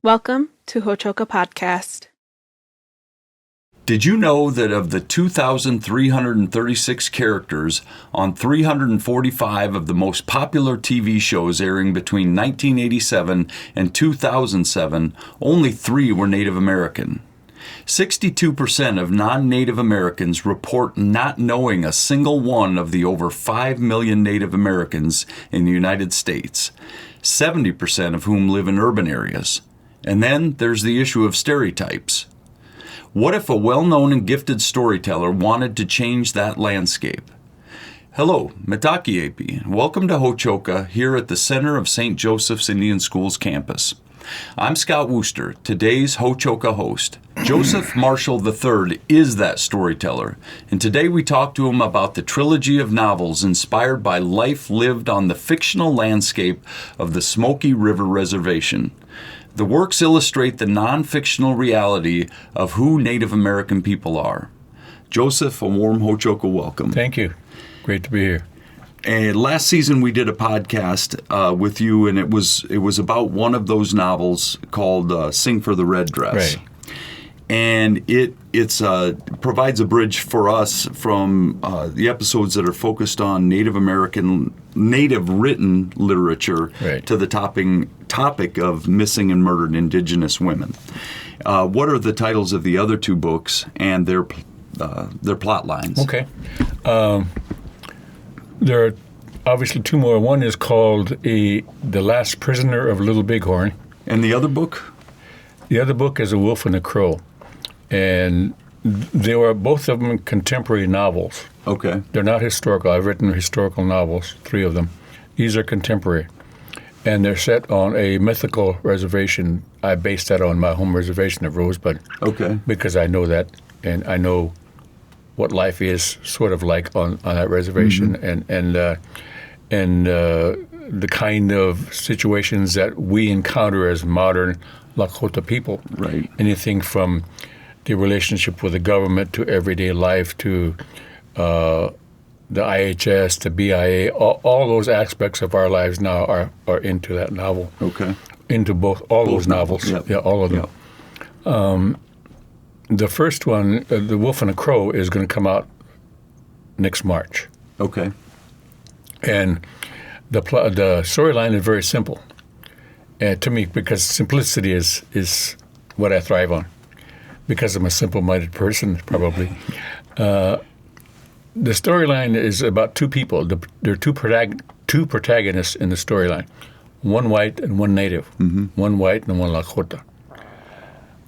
Welcome to Hochoka Podcast. Did you know that of the 2,336 characters on 345 of the most popular TV shows airing between 1987 and 2007, only 3 were Native American? 62% of non-Native Americans report not knowing a single one of the over 5 million Native Americans in the United States, 70% of whom live in urban areas. And then there's the issue of stereotypes. What if a well-known and gifted storyteller wanted to change that landscape? Hello, Mitaki Api. Welcome to Hochoka here at the center of St. Joseph's Indian School's campus. I'm Scott Wooster, today's Hochoka host. Joseph Marshall III is that storyteller, and today we talk to him about the trilogy of novels inspired by life lived on the fictional landscape of the Smoky River Reservation. The works illustrate the non-fictional reality of who Native American people are. Joseph, a warm Hochoka welcome. Thank you. Great to be here. And last season we did a podcast with you, and it was about one of those novels called Sing for the Red Dress. Right. And it provides a bridge for us from the episodes that are focused on Native written literature to the topic of missing and murdered Indigenous women. What are the titles of the other 2 books and their plot lines? Okay. There are obviously 2 more. One is called The Last Prisoner of Little Bighorn. And the other book? The other book is A Wolf and a Crow. And they were both of them contemporary novels. Okay. They're not historical. I've written historical novels, 3 of them. These are contemporary. And they're set on a mythical reservation. I based that on my home reservation of Rosebud. Okay. Because I know that, and I know what life is sort of like on that reservation, and the kind of situations that we encounter as modern Lakota people. Right. Anything from the relationship with the government to everyday life to the IHS to BIA, all those aspects of our lives now are into that novel. Okay. Into both those novels. Yep. Yeah, all of them. Yep. The first one, The Wolf and a Crow, is going to come out next March. Okay. And the storyline is very simple to me, because simplicity is what I thrive on, because I'm a simple-minded person, probably. The storyline is about 2 people. There are two protagonists in the storyline, one white and one native, one white and one Lakota.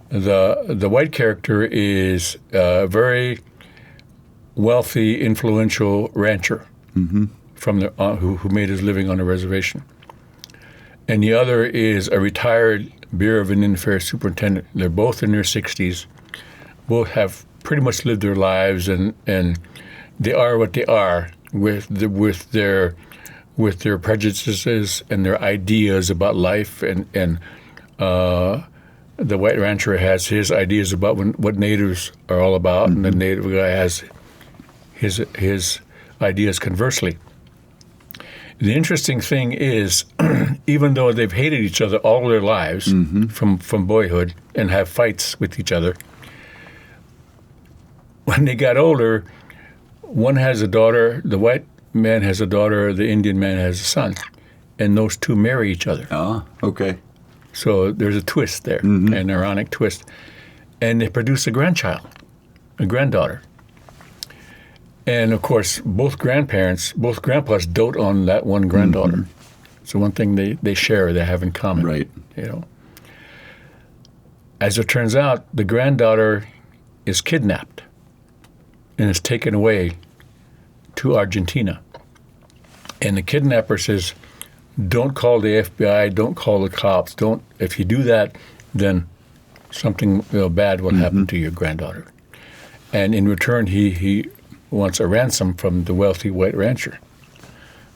The white character is a very wealthy, influential rancher from who made his living on a reservation. And the other is a retired Bureau of Indian Affairs superintendent. They're both in their 60s. Both have pretty much lived their lives, and they are what they are with their prejudices and their ideas about life, and the white rancher has his ideas about what natives are all about, and the native guy has his ideas conversely. The interesting thing is, even though they've hated each other all their lives from boyhood and have fights with each other, when they got older, one has a daughter, the white man has a daughter, the Indian man has a son, and those 2 marry each other. Ah, okay. So there's a twist there, an ironic twist. And they produce a granddaughter. And, of course, both grandpas dote on that one granddaughter. So one thing they share, they have in common. Right. As it turns out, the granddaughter is kidnapped and is taken away to Argentina. And the kidnapper says, don't call the FBI, don't call the cops, if you do that, then something bad will happen to your granddaughter. And in return, he wants a ransom from the wealthy white rancher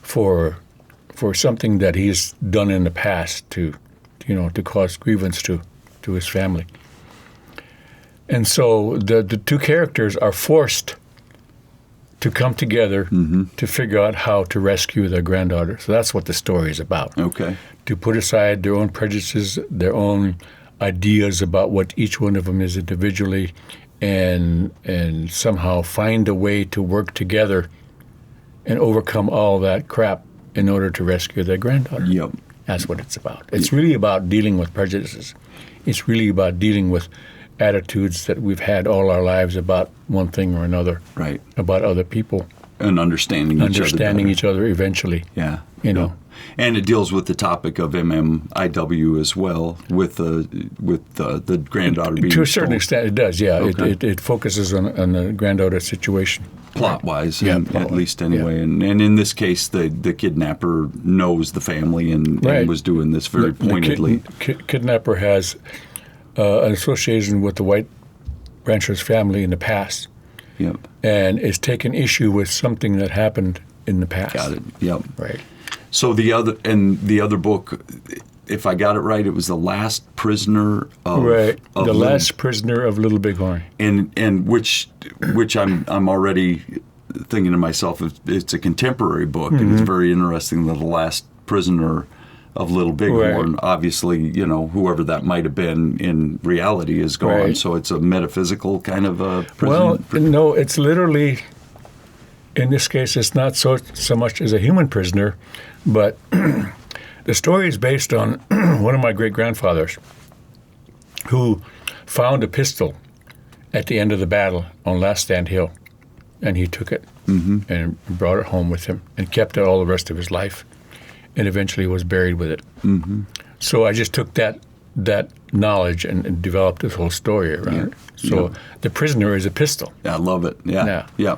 for something that he's done in the past to cause grievance to his family. And so the 2 characters are forced to come together to figure out how to rescue their granddaughter. So that's what the story is about. Okay. To put aside their own prejudices, their own ideas about what each one of them is individually, and somehow find a way to work together and overcome all that crap in order to rescue their granddaughter. Yep. That's what it's about. It's really about dealing with prejudices. It's really about dealing with attitudes that we've had all our lives about one thing or another, Right. about other people. And understanding Each other eventually. Yeah. You know. And it deals with the topic of MMIW as well, with the granddaughter being to a certain extent, it does. Yeah, Okay. it focuses on the granddaughter situation. plot-wise, Yeah, at plot-wise, least anyway. yeah. And in this case, the kidnapper knows the family and was doing this very pointedly. The kidnapper has an association with the white rancher's family in the past, Yep. and is taking issue with something that happened in the past. Got it. Yep. Right. So the other book, if I got it right, it was The Last Prisoner of Right. of The Little- Last Prisoner of Little Bighorn. and which I'm already thinking to myself, it's a contemporary book, and it's very interesting that The Last Prisoner of Little Bighorn, Right. obviously, whoever that might have been in reality is gone. Right. So it's a metaphysical kind of a Well, prison. no, it's literally, in this case, it's not so much as a human prisoner, but the story is based on one of my great-grandfathers who found a pistol at the end of the battle on Last Stand Hill, and he took it and brought it home with him and kept it all the rest of his life, and eventually was buried with it. So I just took that knowledge and developed this whole story around it. So the prisoner is a pistol. I love it. Yeah. Yeah.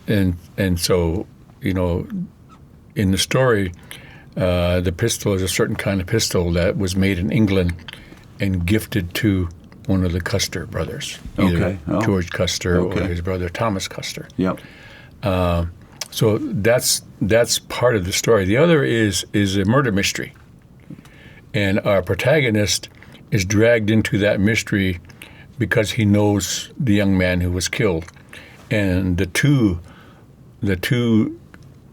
And so, in the story, the pistol is a certain kind of pistol that was made in England and gifted to one of the Custer brothers, either Okay. Oh. George Custer Okay. or his brother Thomas Custer. Yep. So that's part of the story. The other is a murder mystery, and our protagonist is dragged into that mystery because he knows the young man who was killed, and the two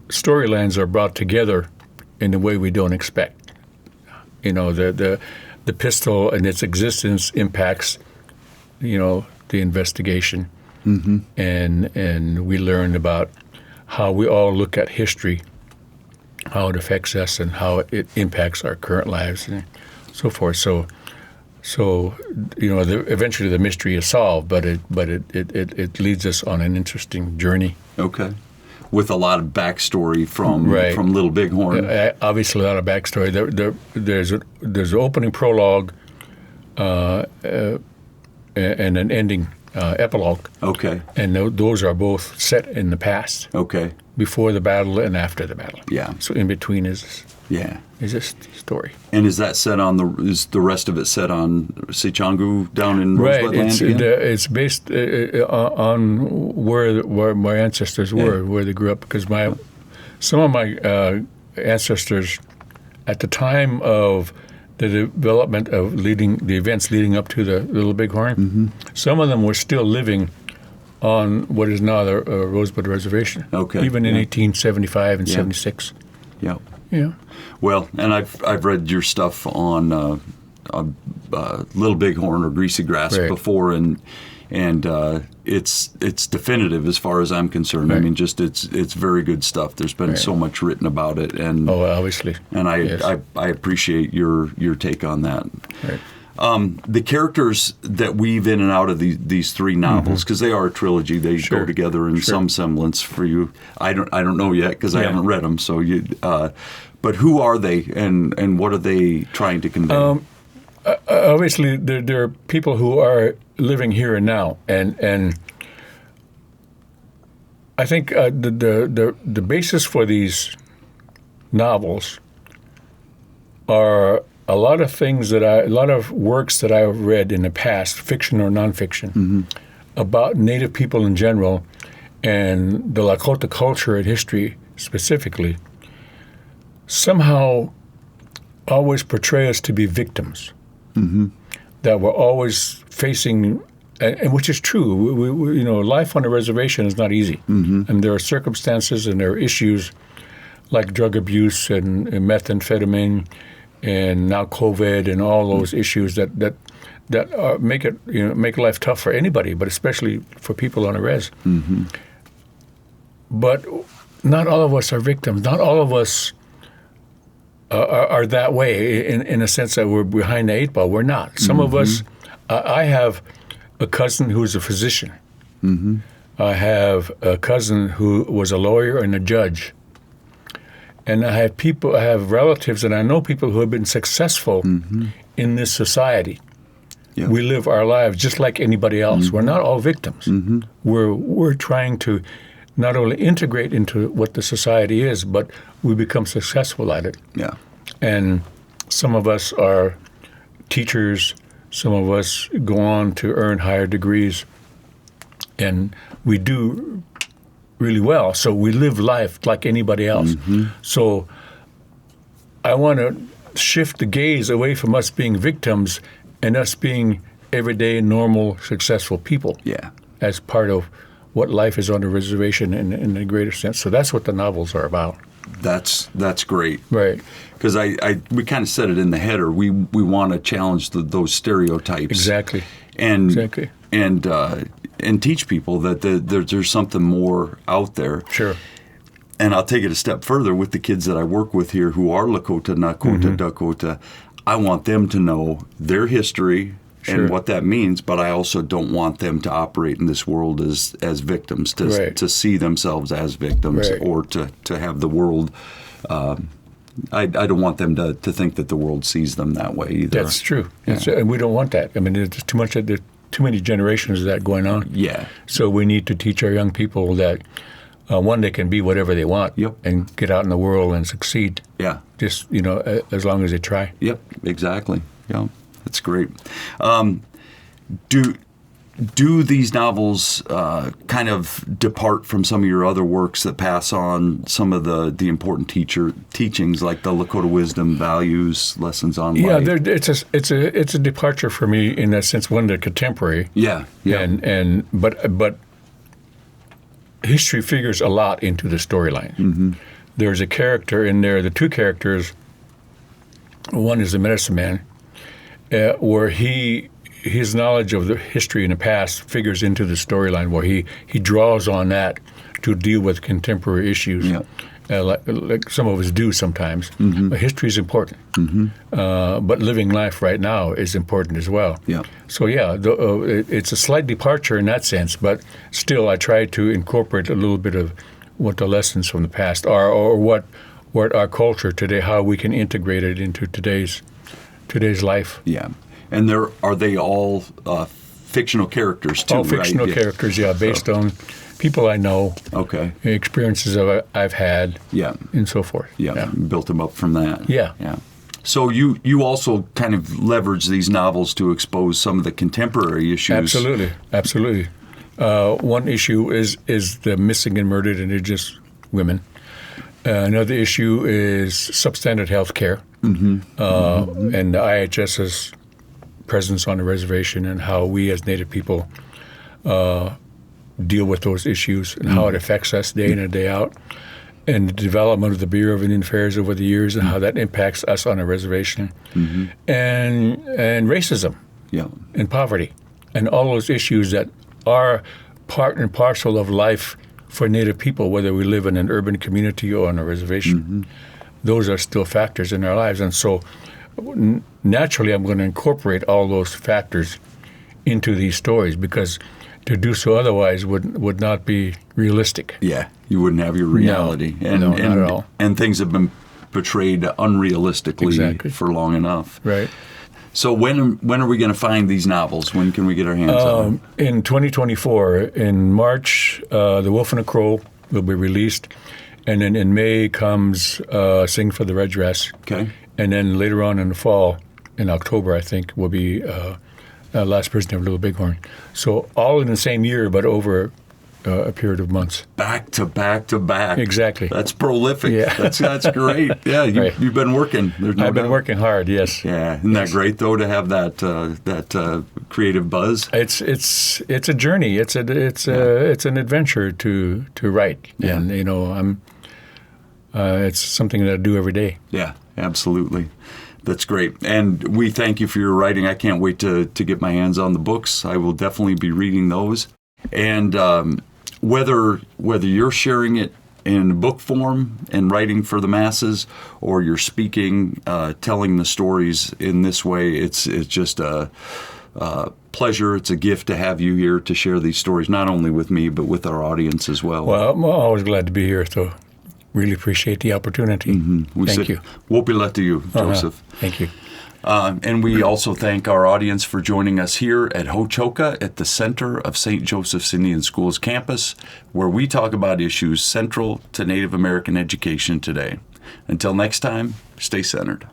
storylines are brought together in a way we don't expect. The pistol and its existence impacts, the investigation, and we learn about how we all look at history, how it affects us, and how it impacts our current lives, and so forth. So eventually the mystery is solved, but it leads us on an interesting journey. Okay. With a lot of backstory from Right. Little Bighorn. Obviously, a lot of backstory. There's an opening prologue and an ending epilogue, Okay. and those are both set in the past, Okay. before the battle and after the battle. Yeah. So in between is Yeah. this story. And is that set on is the rest of it set on Sichangu down in Right. Rosebud Land again? It's based on where my ancestors were, where they grew up, because some of my ancestors at the time of the development of the events leading up to the Little Bighorn, some of them were still living on what is now the Rosebud Reservation. Okay, Even in yeah. 1875 and 76. Yeah. Yeah. Well, and I've read your stuff on Little Bighorn or Greasy Grass Right. before, and it's definitive as far as I'm concerned. I Right. mean, just it's very good stuff. There's been so much written about it, and Oh, obviously. and Yes. I appreciate your take on that. Right. The characters that weave in and out of these three novels, because they are a trilogy, they Sure. go together in some semblance for you. I don't know yet because I Yeah. haven't read them. So but who are they, and what are they trying to convey? Obviously, there are people who are living here and now, and I think the basis for these novels are a lot of works that I've read in the past, fiction or nonfiction, about Native people in general, and the Lakota culture and history specifically, somehow always portray us to be victims. That we're always facing, and which is true. We, life on a reservation is not easy, and there are circumstances and there are issues like drug abuse and methamphetamine, and now COVID, and all those issues that that make life tough for anybody, but especially for people on a res. Mm-hmm. But not all of us are victims. Not all of us are that way in a sense that we're behind the eight ball. We're not. Some of us. I have a cousin who's a physician. Mm-hmm. I have a cousin who was a lawyer and a judge. And I have relatives, and I know people who have been successful in this society. Yeah. We live our lives just like anybody else. We're not all victims. We're trying to not only integrate into what the society is, but we become successful at it. Yeah. And some of us are teachers. Some of us go on to earn higher degrees. And we do really well. So we live life like anybody else. So I want to shift the gaze away from us being victims and us being everyday, normal, successful people. Yeah. As part of what life is on the reservation in a greater sense. So that's what the novels are about. That's great. Right. Because we kind of said it in the header. We want to challenge those stereotypes. Exactly. And exactly. And teach people that there's something more out there. Sure. And I'll take it a step further with the kids that I work with here who are Lakota, Nakota, Dakota. I want them to know their history and what that means, but I also don't want them to operate in this world as victims, to see themselves as victims, or to have the world. I don't want them to think that the world sees them that way either. That's true. Yeah. And we don't want that. I mean, there's too many generations of that going on. Yeah. So we need to teach our young people that, one, they can be whatever they want and get out in the world and succeed. Yeah. Just, as long as they try. Yep, exactly. Yeah, that's great. Do these novels kind of depart from some of your other works that pass on some of the important teachings, like the Lakota wisdom, values, lessons on life? Yeah, it's a departure for me in that sense. One, they're contemporary. Yeah. But history figures a lot into the storyline. There's a character in there. The two characters. One is the medicine man, where his knowledge of the history in the past figures into the storyline, where he draws on that to deal with contemporary issues, like some of us do sometimes. History is important, but living life right now is important as well. Yeah. So it's a slight departure in that sense, but still I try to incorporate a little bit of what the lessons from the past are, or what our culture today, how we can integrate it into today's life. Yeah. And are they all fictional characters too? All fictional characters, based on people I know, experiences I've had, and so forth. Built them up from that. Yeah. So you also kind of leverage these novels to expose some of the contemporary issues. Absolutely. One issue is the missing and murdered Indigenous women. Another issue is substandard health care, and the IHS's presence on the reservation, and how we as Native people deal with those issues, and how it affects us day in and day out, and the development of the Bureau of Indian Affairs over the years, and how that impacts us on the reservation, and racism, and poverty, and all those issues that are part and parcel of life for Native people, whether we live in an urban community or on a reservation. Those are still factors in our lives. And so naturally I'm going to incorporate all those factors into these stories, because to do so otherwise would not be realistic. Yeah, you wouldn't have your reality. No, not at all. And things have been portrayed unrealistically for long enough. Right. So when are we going to find these novels? When can we get our hands on them? In 2024, in March, The Wolf and the Crow will be released, and then in May comes Sing for the Red Dress. Okay. And then later on in the fall, in October, I think, will be Last Prisoner of Little Bighorn. So all in the same year, but over a period of months. Back to back to back. Exactly. That's prolific. Yeah. That's great. Yeah, you've been working. There's no I've been doubt. working hard, yes. Yeah, isn't that great though, to have that creative buzz? It's a journey. It's an adventure to write, and I'm it's something that I do every day. Yeah, absolutely. That's great. And we thank you for your writing. I can't wait to get my hands on the books. I will definitely be reading those. And whether you're sharing it in book form and writing for the masses, or you're speaking, telling the stories in this way, it's just a pleasure. It's a gift to have you here to share these stories, not only with me, but with our audience as well. Well, I'm always glad to be here, so really appreciate the opportunity. Thank you. Wopila to you, Joseph. Thank you. And we also thank our audience for joining us here at Ho-Chokeh at the center of St. Joseph's Indian Schools campus, where we talk about issues central to Native American education today. Until next time, stay centered.